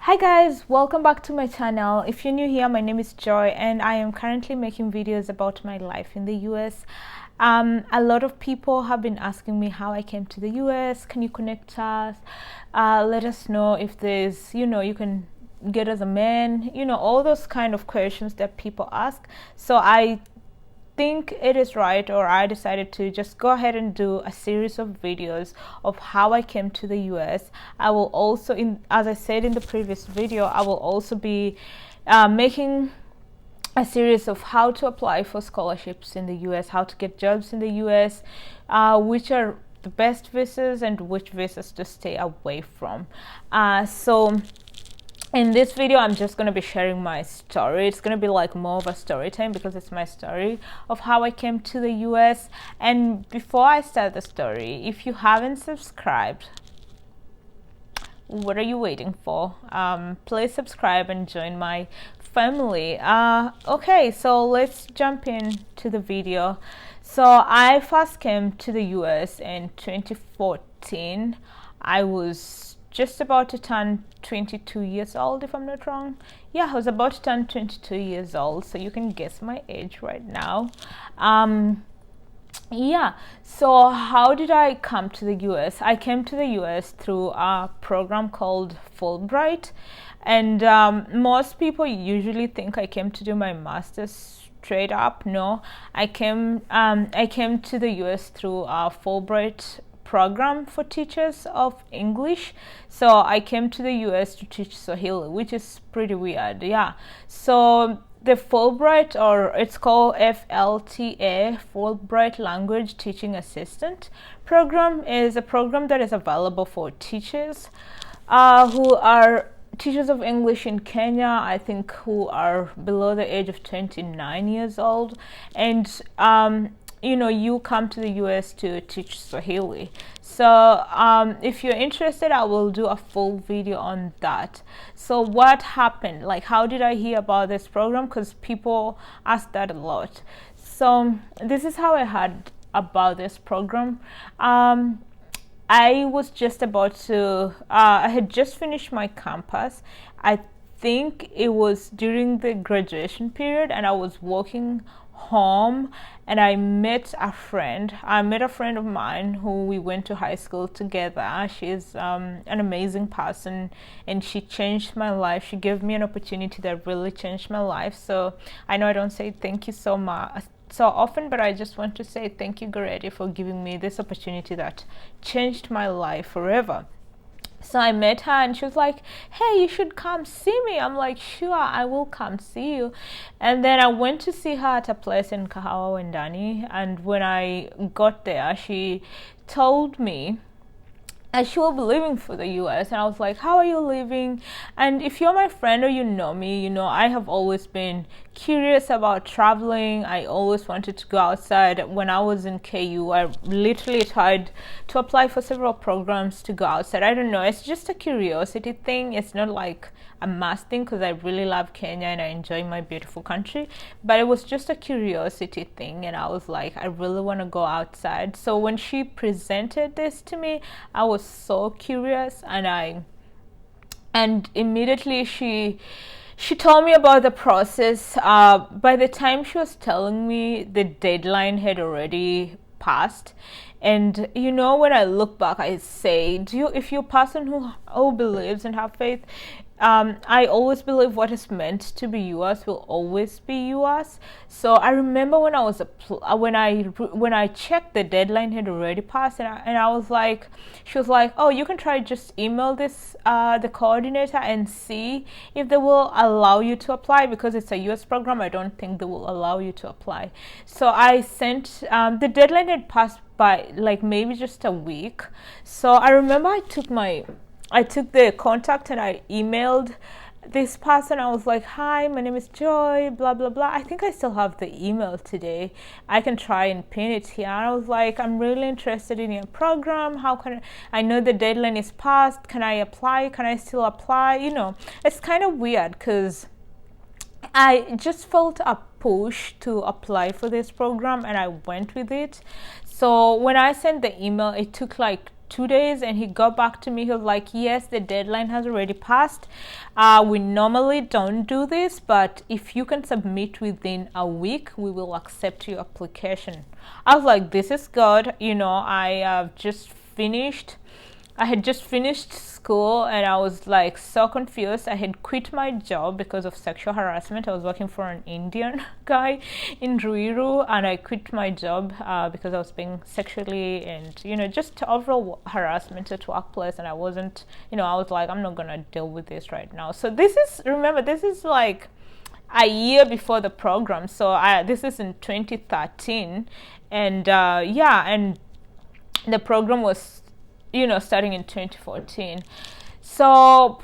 Hi guys, welcome back to my channel. If you're new here, my name is Joy and I am currently making videos about my life in the US. A lot of people have been asking me how I came to the US. Can you connect us? Let us know if there's, you can get us a man, all those kind of questions that people ask. So I think it is right, or I decided to just go ahead and do a series of videos of how I came to the US. I will also, as I said in the previous video, I will also be making a series of how to apply for scholarships in the US, how to get jobs in the US, which are the best visas and which visas to stay away from. So in this video, I'm just going to be sharing my story. It's going to be like more of a story time because it's my story of how I came to the US. And before I start the story, if you haven't subscribed, what are you waiting for? Please subscribe and join my family. Okay, so let's jump into the video. So I first came to the US in 2014. I was just about to turn 22 years old, if I'm not wrong. Yeah, I was about to turn 22 years old, so you can guess my age right now. Yeah, so how did I come to the US? I came to the US through a program called Fulbright, and most people usually think I came to do my master's straight up. No, I came to the US through a Fulbright program for teachers of English. So I came to the US to teach Swahili, which is pretty weird. Yeah, so the Fulbright, or it's called FLTA, Fulbright Language Teaching Assistant program, is a program that is available for teachers who are teachers of English in Kenya, I think, who are below the age of 29 years old, and you come to the US to teach Swahili. So if you're interested, I will do a full video on that. So what happened? Like, how did I hear about this program? Because people ask that a lot. So this is how I heard about this program. I was just about to, I had just finished my campus. I think it was during the graduation period, and I was walking home and I met a friend of mine who we went to high school together. She's an amazing person and she changed my life. She gave me an opportunity that really changed my life. So I know I don't say thank you so much so often, but I just want to say thank you, Goretti, for giving me this opportunity that changed my life forever. So I met her and she was like, hey, you should come see me. I'm like, sure, I will come see you. And then I went to see her at a place in Kahawa Wendani. And when I got there, she told me she will be leaving for the US, and I was like, how are you leaving? And if you're my friend or you know me, I have always been curious about traveling. I always wanted to go outside. When I was in KU, I literally tried to apply for several programs to go outside. I don't know, it's just a curiosity thing. It's not like a must thing, because I really love Kenya and I enjoy my beautiful country, but it was just a curiosity thing, and I was like, I really want to go outside. So when she presented this to me, I was so curious, and immediately she told me about the process. By the time she was telling me, the deadline had already passed. And when I look back, I say, if you're a person who believes and have faith, I always believe what is meant to be yours will always be yours. So I remember when I was when I checked, the deadline had already passed, and I was like, she was like, oh, you can try just email this the coordinator and see if they will allow you to apply, because it's a US program. I don't think they will allow you to apply. So I sent the deadline had passed by like maybe just a week. So I remember I took the contact and I emailed this person. I was like, hi, my name is Joy, blah blah blah. I think I still have the email today. I can try and pin it here. I was like, I'm really interested in your program. How can I know the deadline is passed? Can I apply? Can I still apply? It's kind of weird because I just felt a push to apply for this program and I went with it. So when I sent the email, it took like 2 days, and he got back to me. He was like, yes, the deadline has already passed. We normally don't do this, but if you can submit within a week, we will accept your application. I was like, this is good. I had just finished school, and I was like so confused. I had quit my job because of sexual harassment. I was working for an Indian guy in Ruiru, and I quit my job because I was being sexually and, just overall harassment at workplace. And I wasn't, I was like, I'm not going to deal with this right now. So this is like a year before the program. So this is in 2013. And and the program was starting in 2014. So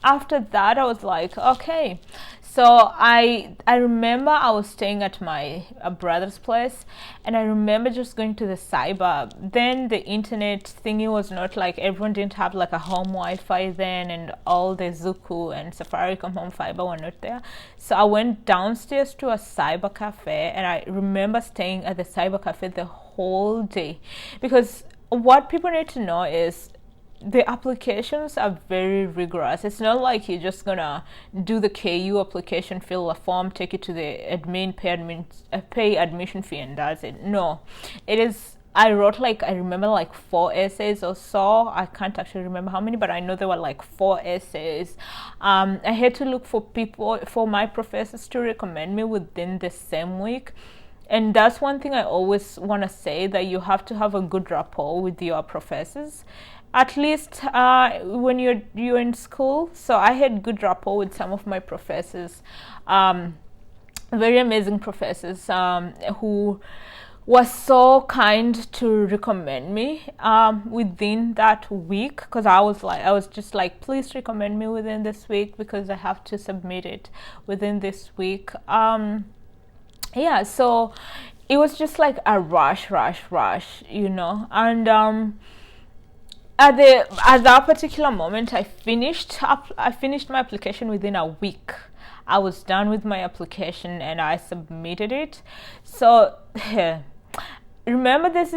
after that, I was like, okay. So I remember I was staying at my brother's place, and I remember just going to the cyber. Then the internet thingy was not like, everyone didn't have like a home Wi-Fi then, and all the Zuku and Safaricom home fiber were not there. So I went downstairs to a cyber cafe, and I remember staying at the cyber cafe the whole day, because what people need to know is the applications are very rigorous. It's not like you're just gonna do the KU application, fill a form, take it to the admin, pay admission fee, and that's it. No, it is. I remember like 4 essays or so. I can't actually remember how many, but I know there were like 4 essays. I had to look for my professors to recommend me within the same week. And that's one thing I always want to say, that you have to have a good rapport with your professors, at least when you're in school. So I had good rapport with some of my professors, very amazing professors who was so kind to recommend me within that week, because I was just like, please recommend me within this week, because I have to submit it within this week. So it was just like a rush, and at that particular moment, I finished my application within a week. I was done with my application and I submitted it. So remember, this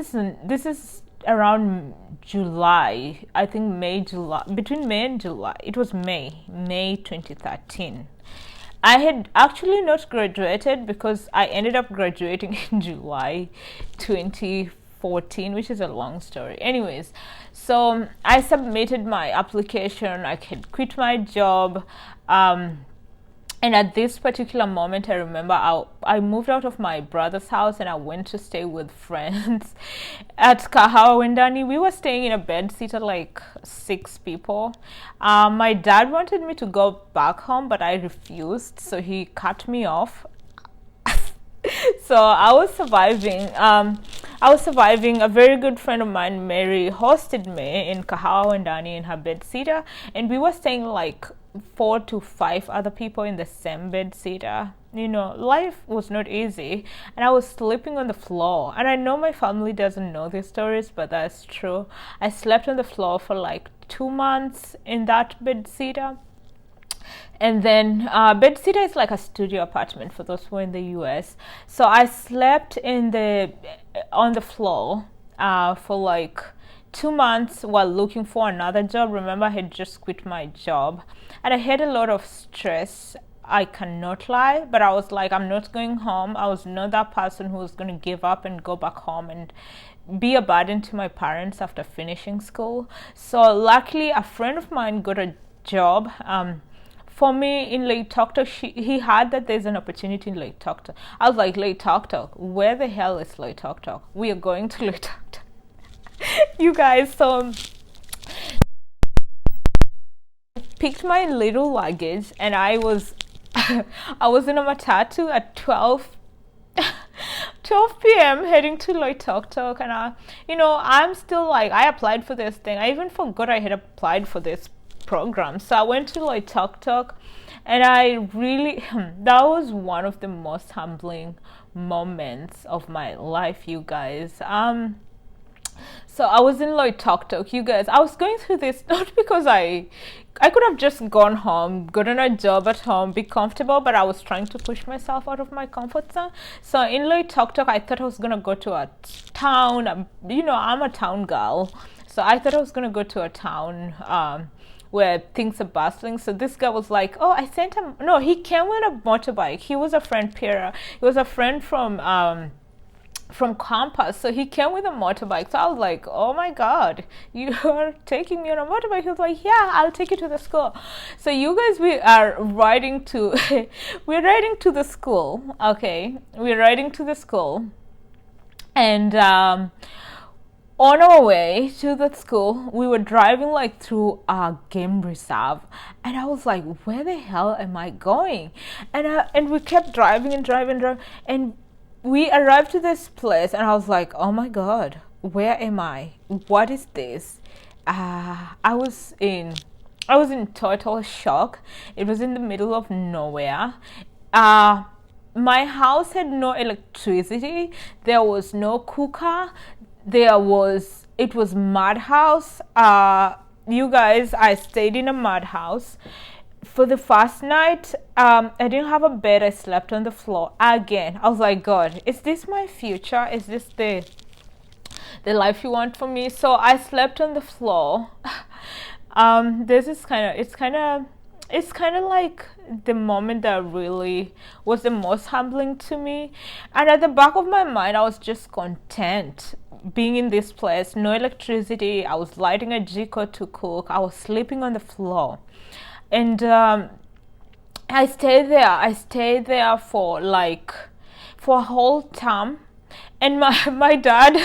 is around July, I think between May and July. It was May 2013. I had actually not graduated, because I ended up graduating in July 2014, which is a long story. Anyways, so I submitted my application. I had quit my job. And at this particular moment, I remember I moved out of my brother's house and I went to stay with friends at Kahawa Wendani. We were staying in a bed sitter, like 6 people. My dad wanted me to go back home, but I refused, so he cut me off. So I was surviving. A very good friend of mine, Mary, hosted me in Kahawa Wendani in her bed sitter, and we were staying like 4 to 5 other people in the same bed sitter. Life was not easy, and I was sleeping on the floor. And I know my family doesn't know these stories, but that's true. I slept on the floor for like 2 months in that bed sitter. And then bed sitter is like a studio apartment for those who are in the US. So I slept on the floor for like 2 months while looking for another job. Remember, I had just quit my job, and I had a lot of stress. I cannot lie, but I was like, I'm not going home. I was not that person who was going to give up and go back home and be a burden to my parents after finishing school. So luckily, a friend of mine got a job for me in Lake Toktok. He heard that there's an opportunity in Lake Toktok. I was like, Lake Toktok? Where the hell is Lake Toktok? We are going to Lake Toktok. You guys, so picked my little luggage, and I was in a matatu at 12 p.m. heading to Loitoktok, and I'm still like, I applied for this thing. I even forgot I had applied for this program. So I went to Loitoktok, and I really that was one of the most humbling moments of my life, you guys. So I was in Loitoktok, you guys. I was going through this not because I could have just gone home, gotten a job at home, be comfortable, but I was trying to push myself out of my comfort zone. So in Loitoktok, I thought I was gonna go to a town. I'm a town girl. So I thought I was gonna go to a town where things are bustling. So this guy was like, "Oh, I sent him." No, he came with a motorbike. He was a friend, Pierre. He was a friend from campus, so he came with a motorbike. So I was like, "Oh my god, you are taking me on a motorbike?" He was like, "Yeah, I'll take you to the school." So you guys, we are riding to we're riding to the school. Okay, we're riding to the school, and on our way to the school, we were driving like through a game reserve, and I was like, "Where the hell am I going?" And we kept driving and driving, and we arrived to this place, and I was like, "Oh my god, where am I? What is this?" I was in total shock. It was in the middle of nowhere. My house had no electricity. There was no cooker. It was mud house. You guys, I stayed in a mud house. For the first night, I didn't have a bed. I slept on the floor again. I was like, "God, is this my future? Is this the life you want for me?" So I slept on the floor. This is it's kind of like the moment that really was the most humbling to me. And at the back of my mind, I was just content being in this place. No electricity. I was lighting a jiko to cook. I was sleeping on the floor. And I stayed there for a whole term. And my dad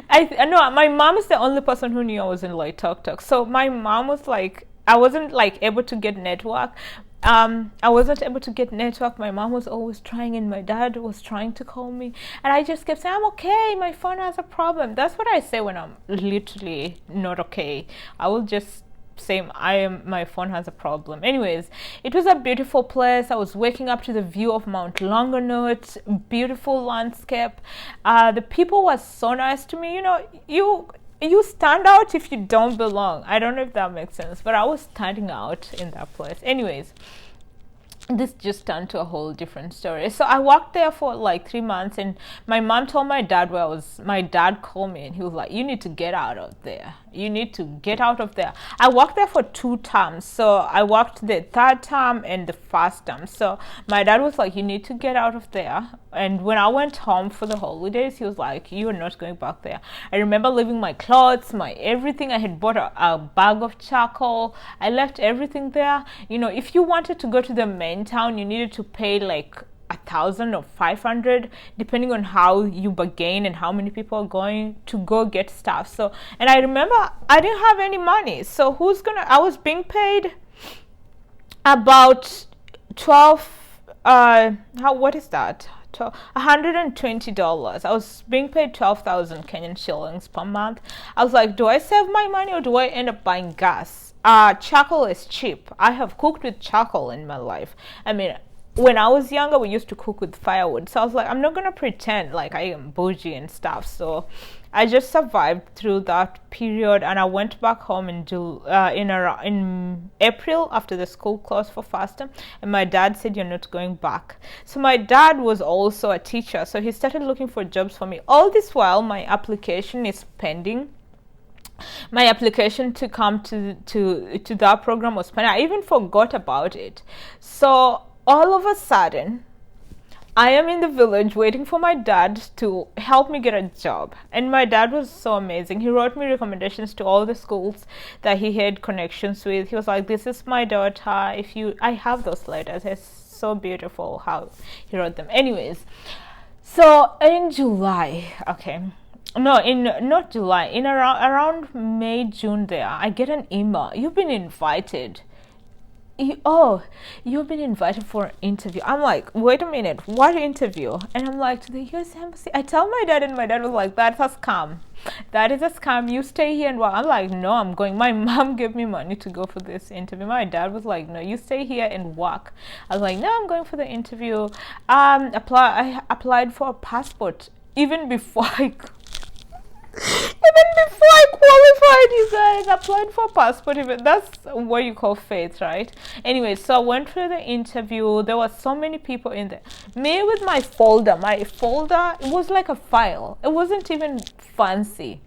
I know my mom is the only person who knew I was in like Tok. So my mom was like, I wasn't like able to get network. I wasn't able to get network. My mom was always trying, and my dad was trying to call me, and I just kept saying, "I'm okay, my phone has a problem." That's what I say when I'm literally not okay. I will just say my phone has a problem. Anyways, it was a beautiful place. I was waking up to the view of Mount Longonot, beautiful landscape. The people were so nice to me. You know, you stand out if you don't belong. I don't know if that makes sense, but I was standing out in that place. Anyways, this just turned to a whole different story. So I worked there for like 3 months, and my mom told my dad where I was. My dad called me, and he was like, "You need to get out of there. You need to get out of there." I worked there for 2 terms. So I worked the 3rd term and the 1st term. So my dad was like, "You need to get out of there." And when I went home for the holidays, he was like, "You are not going back there." I remember leaving my clothes, my everything. I had bought a bag of charcoal. I left everything there. You know, if you wanted to go to the main town, you needed to pay like 1,000 or 500, depending on how you bargain and how many people are going to go get stuff. So, and I remember I didn't have any money. So I was being paid about 12, what is that? $120. I was being paid 12,000 Kenyan shillings per month. I was like, do I save my money or do I end up buying gas? Charcoal is cheap. I have cooked with charcoal in my life. I mean, when I was younger, we used to cook with firewood. So I was like, I'm not gonna pretend like I am bougie and stuff. So I just survived through that period, and I went back home in April after the school closed for first term. And my dad said, "You're not going back." So my dad was also a teacher, so he started looking for jobs for me. All this while, my application is pending. My application to come to that program was pending. I even forgot about it. So all of a sudden, I am in the village waiting for my dad to help me get a job. And my dad was so amazing. He wrote me recommendations to all the schools that he had connections with. He was like, "This is my daughter. I have those letters. It's so beautiful how he wrote them." Anyways, so in July, not July, in around May, June there, I get an email. "You've been invited." You've been invited for an interview. I'm like, wait a minute, what interview? And I'm like, to the US Embassy. I tell my dad, and my dad was like, "That's a scam. That is a scam. You stay here and work." I'm like, "No, I'm going." My mom gave me money to go for this interview. My dad was like, "No, you stay here and work." I was like, "No, I'm going for the interview." I applied for a passport even before I qualified, you guys. Applied for a passport. Even that's what you call faith, right? Anyway, so I went for the interview. There were so many people in there. Me with my folder. My folder, it was like a file. It wasn't even fancy.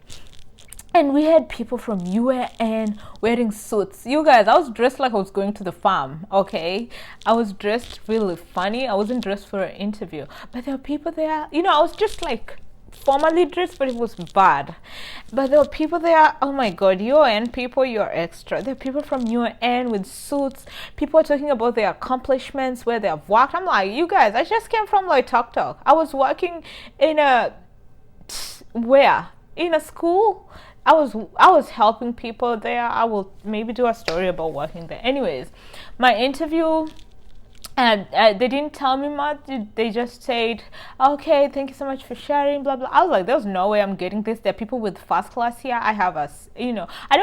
And we had people from UN wearing suits. You guys, I was dressed like I was going to the farm, okay? I was dressed really funny. I wasn't dressed for an interview. But there were people there, you know, I was just like formally dressed, but it was bad. But there were people there, oh my god, UN people, you're extra. There are people from UN with suits. People are talking about their accomplishments, where they have worked. I'm like, you guys, I just came from like Tok. I was working in a where? In a school. I was helping people there. I will maybe do a story about working there. Anyways, my interview, and they didn't tell me much. They just said, okay, thank you so much for sharing, blah blah. I was like, there's no way I'm getting this. There are people with first class here. I have you know, I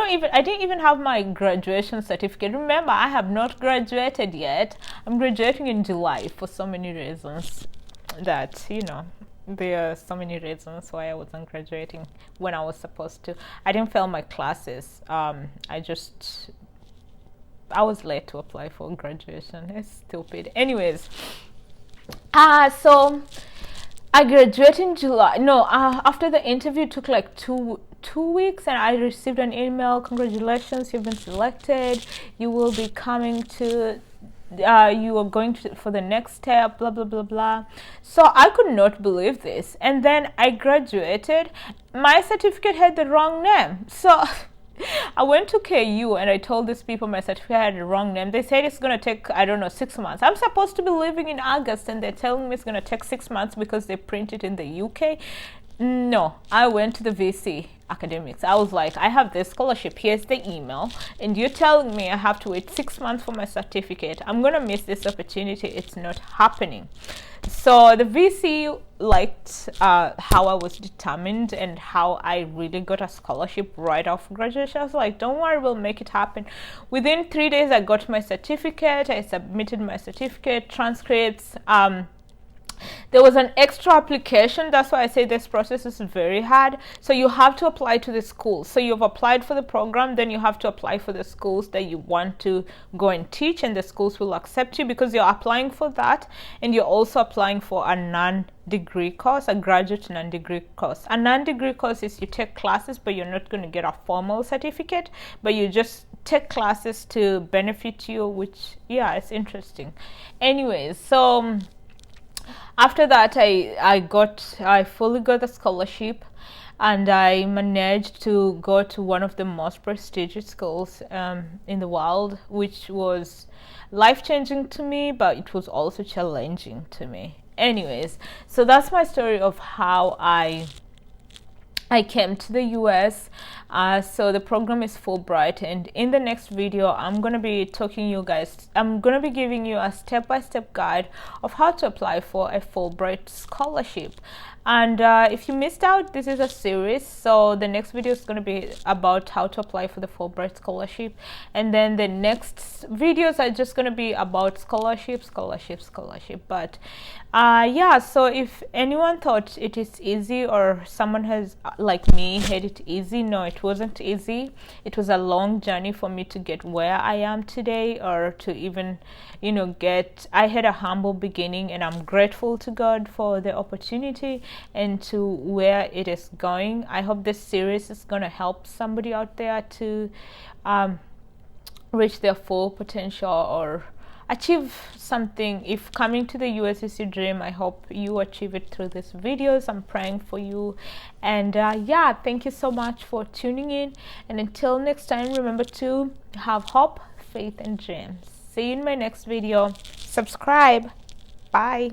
didn't even have my graduation certificate. Remember, I have not graduated yet. I'm graduating in July for so many reasons that, you know, there are so many reasons why I wasn't graduating when I was supposed to. I didn't fail my classes. I was late to apply for graduation. It's stupid. Anyways, so I graduated in July. No, after the interview, it took like two weeks, and I received an email. Congratulations, you've been selected. You will be coming to. You are going for the next step, blah blah blah blah. So I could not believe this, and then I graduated. My certificate had the wrong name, so I went to KU and I told these people my certificate had the wrong name. They said it's gonna take, I don't know, 6 months. I'm supposed to be leaving in August, and they're telling me it's gonna take 6 months because they print it in the UK. No, I went to the VC academics. I was like, I have this scholarship, here's the email, and you're telling me I have to wait 6 months for my certificate. I'm gonna miss this opportunity. It's not happening. So the VC liked how I was determined and how I really got a scholarship right off graduation. I was like, don't worry, we'll make it happen. Within 3 days, I got my certificate. I submitted my certificate, transcripts. There was an extra application. That's why I say this process is very hard. So you have to apply to the schools. So you've applied for the program, then you have to apply for the schools that you want to go and teach, and the schools will accept you because you're applying for that, and you're also applying for a non-degree course, a graduate non-degree course. A non-degree course is you take classes, but you're not going to get a formal certificate, but you just take classes to benefit you, which, yeah, it's interesting. Anyways, so after that, I fully got the scholarship, and I managed to go to one of the most prestigious schools in the world, which was life-changing to me, but it was also challenging to me. Anyways, so that's my story of how I came to the US. So the program is Fulbright, and in the next video I'm going to be giving you a step-by-step guide of how to apply for a Fulbright scholarship. And if you missed out, this is a series, so the next video is going to be about how to apply for the Fulbright scholarship, and then the next videos are just going to be about scholarship. But yeah, so if anyone thought it is easy, or someone has like me had it easy, no, it wasn't easy. It was a long journey for me to get where I am today, or to even, you know, I had a humble beginning, and I'm grateful to God for the opportunity and to where it is going. I hope this series is going to help somebody out there to reach their full potential or achieve something. If coming to the US is your dream, I hope you achieve it through these videos. I'm praying for you. And yeah, thank you so much for tuning in, and until next time, remember to have hope, faith, and dreams. See you in my next video. Subscribe. Bye.